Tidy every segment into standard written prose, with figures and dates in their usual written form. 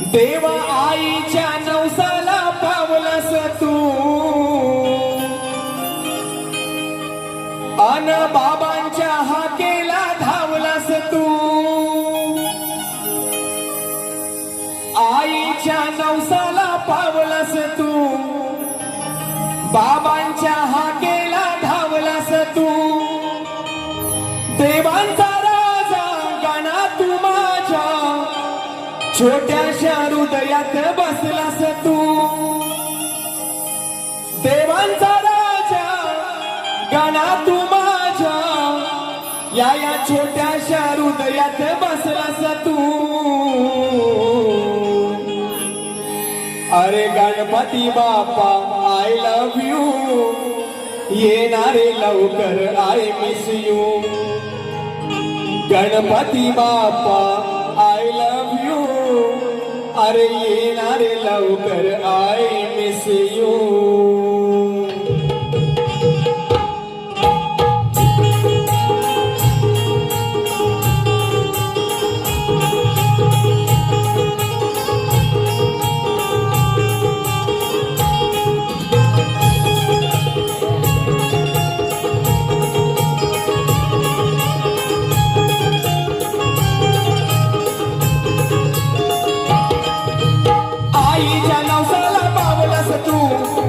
देवा आईच्या नवसाला पावलस तू अन बाबांच्या हाकेला धावलास तू आईच्या नवसाला पावलस तू बाबांच्या हाकेला धावलास तू देवांचा राजा गाणा तू माझ्या छोट्याशा हृदयात बसलास तू देवांचा राजा गाणा तू माझ्या या छोट्याशा हृदयात बसलास तू अरे Ganpati Bappa I love you येणारे लवकर I miss you Ganpati Bappa I love you अरे येणारे लवकर आय मिस यू तू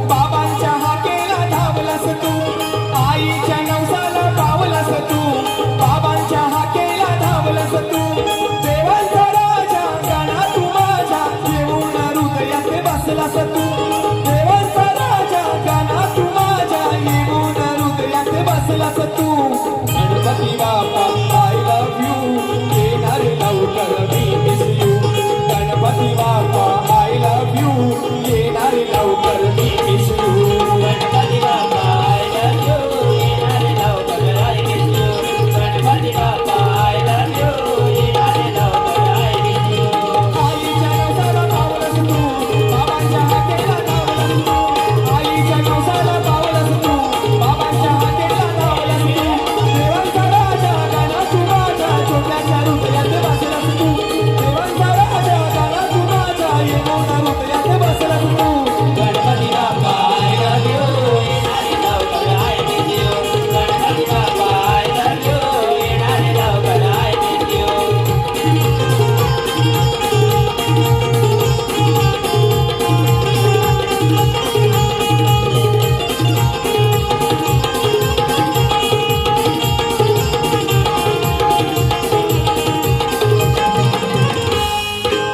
बाबांच्या हाकेला धावलास तू आईच्या नवसाला पावलास तू बाबांच्या हाकेला धावलास तू देवांचा राजा गाणा तू माझ्या येऊन हृदयात बसलास तू देवांचा राजा गाणा तू माझ्या येऊन हृदयात बसलास तू Ganpati Bappa I love you येणारे लवकर मी miss you Ganpati Bappa I love you येणारे लवकर मी miss you Ganpati Bappa I love you येणारे लवकर I miss you Ganpati Bappa I love you येणारे लवकर आय मिस यू आईच्या नवसाला पावलस तू बाबांच्या हाकेला धावलास तू आईच्या नवसाला पावलस तू बाबांच्या हाकेला धावलास तू देवांचा राजा गाणा तू माझ्या छोट्याशा हृदयात बसलास तू देवांचा राजा गाणा तू माझ्या येऊन हृदयात बसलास तू Ganpati Bappa I love you येणारे लवकर I miss you Ganpati Bappa I love you येणारे लवकर आय मिस यू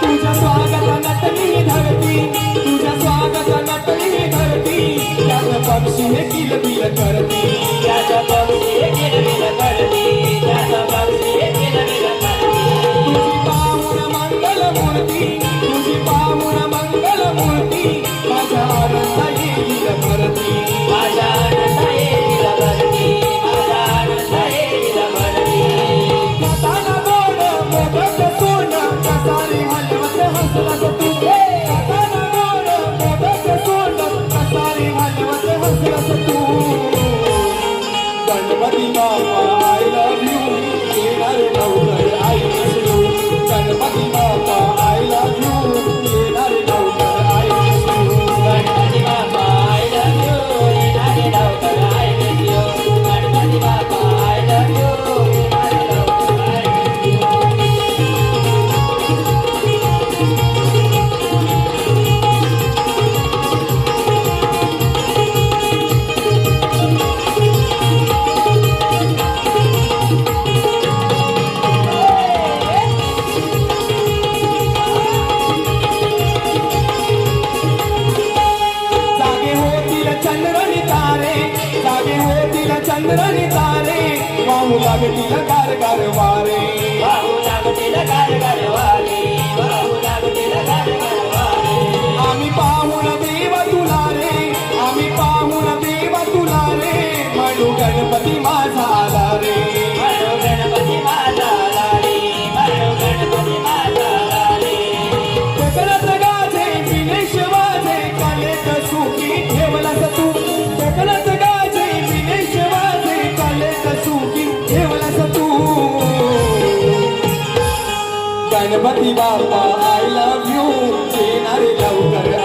तुझ्या स्वागतात मी धरती तुझ्या स्वागतात मी धरती त्यात पक्षी हे किलबिल करती त्याचा पक्षी किलबिल करती त्याचा पक्षी किलबिल करती तुझी पाहुण मंगल मूर्ती तुझी पाहुण मंगल मूर्ती माझ्या आनंद येईल भरती माझा आनंद येईल भरती माझा आनंद येईल भरती हाताला गोड मोदक सोनं कसारी हलवत हसलास तू हाताला गोड मोदक सोनं कसारी हलवत हसलास तू बाप्पा आय लव्ह यू येणारे लवकर